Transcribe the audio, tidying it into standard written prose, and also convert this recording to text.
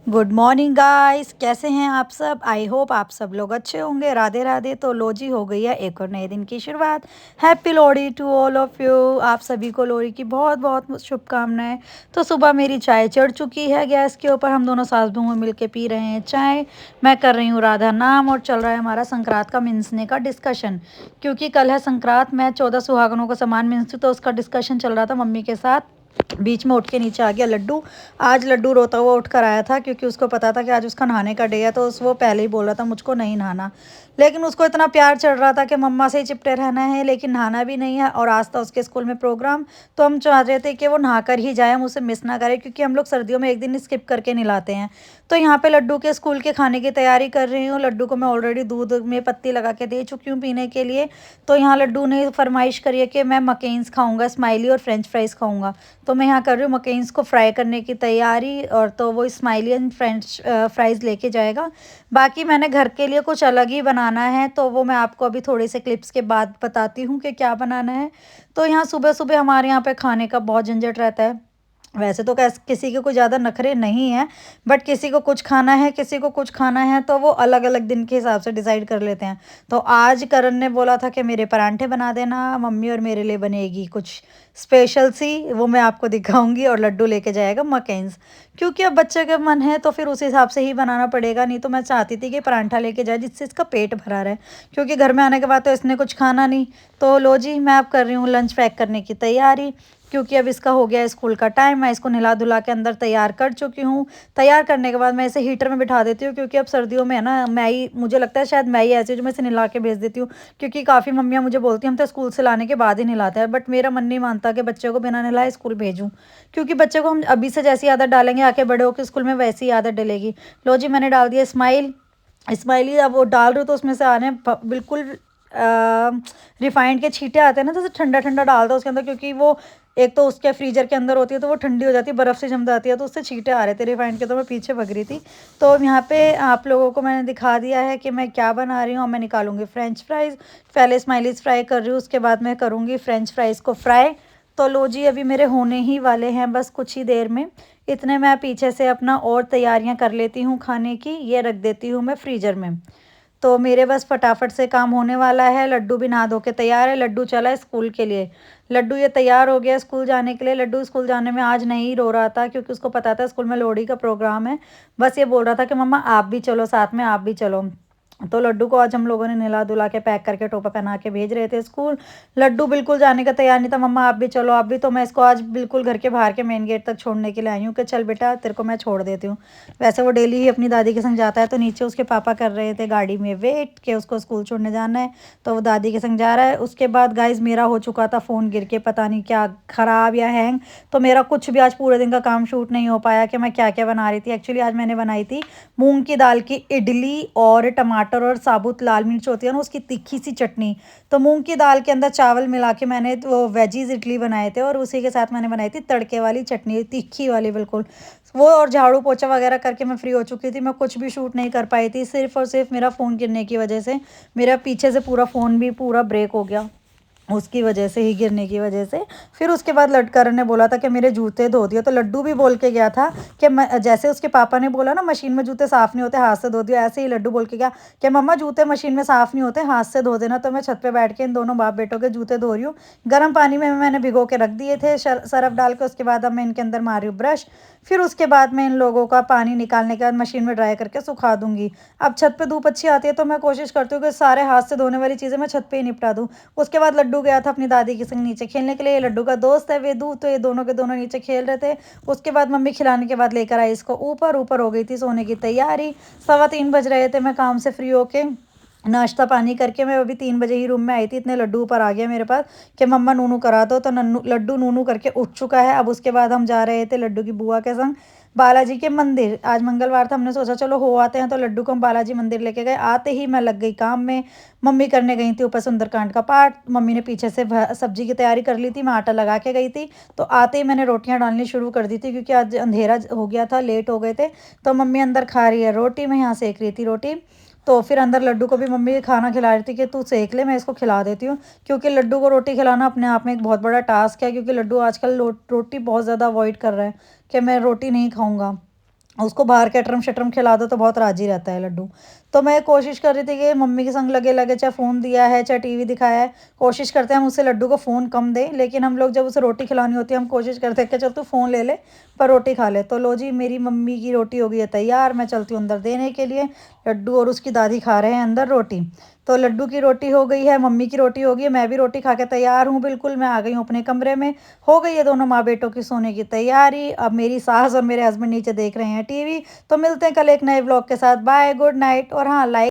Good morning guys, कैसे हैं आप सब। आई होप आप सब लोग अच्छे होंगे। राधे राधे। तो लो जी, हो गई है एक और नए दिन की शुरुआत। Happy Lohri to all of you. आप सभी को लोहड़ी की बहुत बहुत शुभकामनाएं। तो सुबह मेरी चाय चढ़ चुकी है गैस के ऊपर। हम दोनों सास बहू मिल के पी रहे हैं चाय। मैं कर रही हूँ राधा नाम और चल रहा है हमारा संक्रांत का मिंसने का डिस्कशन। क्योंकि कल है संक्रांत, मैं 14 सुहागनों का सामान मिंसती, तो उसका डिस्कशन चल रहा था मम्मी के साथ। बीच में उठ के नीचे आ गया लड्डू। आज लड्डू रोता हुआ उठ कर आया था, क्योंकि उसको पता था कि आज उसका नहाने का डे है। तो वो पहले ही बोल रहा था मुझको नहीं नहाना, लेकिन उसको इतना प्यार चढ़ रहा था कि मम्मा से ही चिपटे रहना है, लेकिन नहाना भी नहीं है। और आज था उसके स्कूल में प्रोग्राम, तो हम चाह रहे थे कि वो नहा कर ही जाए, हम उसे मिस ना करें, क्योंकि हम लोग सर्दियों में एक दिन स्किप करके नहलाते हैं। तो यहाँ पे लड्डू के स्कूल के खाने की तैयारी कर रही हूँ। लड्डू को मैं ऑलरेडी दूध में पत्ती लगा के दे चुकी हूँ पीने के लिए। तो यहाँ लड्डू ने फरमाइश करी है कि मैं मकेन्स खाऊंगा, स्माइली और फ्रेंच फ्राइज खाऊंगा। तो मैं यहाँ कर रही हूँ मकेन्स को फ्राई करने की तैयारी, और तो वो स्माइली एंड फ्रेंच फ्राइज लेके जाएगा। बाकी मैंने घर के लिए कुछ अलग ही बनाना है, तो वो मैं आपको अभी थोड़े से क्लिप्स के बाद बताती हूँ कि क्या बनाना है। तो यहाँ सुबह सुबह हमारे यहाँ पे खाने का बहुत झंझट रहता है। वैसे तो किसी के कोई ज़्यादा नखरे नहीं है, बट किसी को कुछ खाना है, किसी को कुछ खाना है, तो वो अलग अलग दिन के हिसाब से डिसाइड कर लेते हैं। तो आज करण ने बोला था कि मेरे परांठे बना देना मम्मी, और मेरे लिए बनेगी कुछ स्पेशल सी, वो मैं आपको दिखाऊंगी। और लड्डू लेके जाएगा मकेन्स, क्योंकि अब बच्चे का मन है तो फिर उस हिसाब से ही बनाना पड़ेगा। नहीं तो मैं चाहती थी कि परांठा लेके जाए जिससे इसका पेट भरा रहे, क्योंकि घर में आने के बाद तो इसने कुछ खाना नहीं। तो लो जी, मैं अब कर रही हूँ लंच पैक करने की तैयारी, क्योंकि अब इसका हो गया स्कूल का टाइम। मैं इसको नहला धुला के अंदर तैयार कर चुकी हूँ। तैयार करने के बाद मैं इसे हीटर में बिठा देती हूँ, क्योंकि अब सर्दियों में है ना, मैं ही, मुझे लगता है शायद मैं ही ऐसी हूँ जो मैं इसे नहला के भेज देती हूँ। क्योंकि काफ़ी मम्मियाँ मुझे बोलती हैं हम तो स्कूल से लाने के बाद ही नहलाते हैं, बट मेरा मन नहीं मानता कि बच्चे को बिना नहलाए स्कूल भेजूँ। क्योंकि बच्चे को हम अभी से जैसी आदत डालेंगे, आके बड़े होकर स्कूल में वैसी आदत डलेगी। लो जी, मैंने डाल दिया स्माइल। स्माइली अब वो डाल रही हूँ, तो उसमें से आ रहे हैं बिल्कुल रिफाइंड के छींटे आते हैं ना, जैसे ठंडा ठंडा डाल दो उसके अंदर, क्योंकि वो एक तो उसके फ्रीजर के अंदर होती है, तो वो ठंडी हो जाती है, बर्फ़ से जम जाती है, तो उससे छींटे आ रहे थे रिफाइंड के। तो मैं पीछे भग रही थी। तो यहाँ पे आप लोगों को मैंने दिखा दिया है कि मैं क्या बना रही हूँ। और मैं निकालूंगी फ्रेंच फ्राइज़। पहले स्माइलीज फ्राई कर रही हूँ, उसके बाद मैं करूँगी फ्रेंच फ्राइज़ को फ्राई। तो लो जी, अभी मेरे होने ही वाले हैं बस कुछ ही देर में। इतने मैं पीछे से अपना और तैयारियां कर लेती हूँ खाने की, ये रख देती हूँ मैं फ्रीजर में। तो मेरे बस फटाफट से काम होने वाला है। लड्डू भी नहा धो के तैयार है, लड्डू चला है स्कूल के लिए। लड्डू ये तैयार हो गया स्कूल जाने के लिए। लड्डू स्कूल जाने में आज नहीं रो रहा था, क्योंकि उसको पता था स्कूल में लोहड़ी का प्रोग्राम है। बस ये बोल रहा था कि मम्मा आप भी चलो साथ में, आप भी चलो। तो लड्डू को आज हम लोगों ने नहला धुला के पैक करके टोपा पहना के भेज रहे थे स्कूल। लड्डू बिल्कुल जाने का तैयार नहीं था, मम्मा आप भी चलो आप भी। तो मैं इसको आज बिल्कुल घर के बाहर के मेन गेट तक छोड़ने के लिए आई हूँ कि चल बेटा तेरे को मैं छोड़ देती हूँ। वैसे वो डेली ही अपनी दादी के संग जाता है, तो नीचे उसके पापा कर रहे थे गाड़ी में वेट कि उसको स्कूल छोड़ने जाना है, तो वो दादी के संग जा रहा है। उसके बाद गाइज मेरा हो चुका था फ़ोन गिर के, पता नहीं क्या ख़राब या हैंग। तो मेरा कुछ भी आज पूरे दिन का काम शूट नहीं हो पाया कि मैं क्या क्या बना रही थी। एक्चुअली आज मैंने बनाई थी मूंग की दाल की इडली, और टमाटर और साबुत लाल मिर्च होती है ना, उसकी तीखी सी चटनी। तो मूंग की दाल के अंदर चावल मिला के मैंने वो वेजीज इडली बनाए थे, और उसी के साथ मैंने बनाई थी तड़के वाली चटनी, तीखी वाली बिल्कुल वो। और झाड़ू पोछा वगैरह करके मैं फ्री हो चुकी थी। मैं कुछ भी शूट नहीं कर पाई थी, सिर्फ और सिर्फ मेरा फ़ोन गिरने की वजह से। मेरा पीछे से पूरा फ़ोन भी पूरा ब्रेक हो गया, उसकी वजह से ही, गिरने की वजह से। फिर उसके बाद लटकरण ने बोला था कि मेरे जूते धो दियो। तो लड्डू भी बोल के गया था कि जैसे उसके पापा ने बोला ना मशीन में जूते साफ़ नहीं होते हाथ से धो दियो, ऐसे ही लड्डू बोल के गया कि मम्मा जूते मशीन में साफ़ नहीं होते, हाथ से धो देना। तो मैं छत पे बैठ के इन दोनों बाप बेटों के जूते धो रही हूँ। गर्म पानी में मैंने भिगो के रख दिए थे सरफ डाल के। उसके बाद अब मैं इनके अंदर मार रही हूँ ब्रश। फिर उसके बाद मैं इन लोगों का पानी निकालने के बाद मशीन में ड्राई करके सुखा दूंगी। अब छत पे धूप अच्छी आती है, तो मैं कोशिश करती हूँ कि सारे हाथ से धोने वाली चीज़ें मैं छत पे ही निपटा दूँ। उसके बाद लड्डू गया था अपनी दादी के संग नीचे खेलने के लिए। लड्डू का दोस्त है वेदू, तो ये दोनों के दोनों नीचे खेल रहे थे। उसके बाद मम्मी खिलाने के बाद लेकर आई इसको ऊपर। ऊपर हो गई थी सोने की तैयारी। 3:15 बज रहे थे मैं काम से फ्री होके, नाश्ता पानी करके। मैं अभी 3 बजे ही रूम में आई थी, इतने लड्डू ऊपर आ गया मेरे पास कि मम्मा नूनू करा दो। तो नन्नू लड्डू नूनू करके उठ चुका है। अब उसके बाद हम जा रहे थे लड्डू की बुआ के संग बालाजी के मंदिर। आज मंगलवार था, हमने सोचा चलो हो आते हैं, तो लड्डू को हम बालाजी मंदिर लेके गए। आते ही मैं लग गई काम में। मम्मी करने गई थी ऊपर सुंदरकांड का पाठ। मम्मी ने पीछे से सब्जी की तैयारी कर ली थी, मैं आटा लगा के गई थी। तो आते ही मैंने रोटियां डालनी शुरू कर दी थी, क्योंकि आज अंधेरा हो गया था, लेट हो गए थे। तो मम्मी अंदर खा रही है रोटी, मैं यहाँ सेक रही थी रोटी। तो फिर अंदर लड्डू को भी मम्मी खाना खिला रही थी कि तू सेक ले, मैं इसको खिला देती हूँ। क्योंकि लड्डू को रोटी खिलाना अपने आप में एक बहुत बड़ा टास्क है, क्योंकि लड्डू आजकल रोटी बहुत ज़्यादा अवॉइड कर रहा है कि मैं रोटी नहीं खाऊंगा। उसको बाहर के अटरम-शटरम खिला दो तो बहुत राज़ी रहता है लड्डू। तो मैं कोशिश कर रही थी कि मम्मी के संग लगे-लगे चाहे फ़ोन दिया है, चाहे टीवी दिखाया है, कोशिश करते हैं हम उसे लड्डू को फ़ोन कम दें, लेकिन हम लोग जब उसे रोटी खिलानी होती है, हम कोशिश करते हैं कि चल तू फ़ोन ले ले, पर रोटी खा ले। तो लो जी मेरी मम्मी की रोटी हो गई है तैयार, मैं चलती हूँ अंदर देने के लिए। लड्डू और उसकी दादी खा रहे हैं अंदर रोटी। तो लड्डू की रोटी हो गई है, मम्मी की रोटी हो गई है, मैं भी रोटी खा के तैयार हूँ बिल्कुल, मैं आ गई हूँ अपने कमरे में। हो गई है दोनों माँ-बेटों की सोने की तैयारी। अब मेरी सास और मेरे हस्बैंड नीचे देख रहे हैं टीवी। तो मिलते हैं कल एक नए व्लॉग के साथ। बाय, गुड नाइट और हाँ, लाइक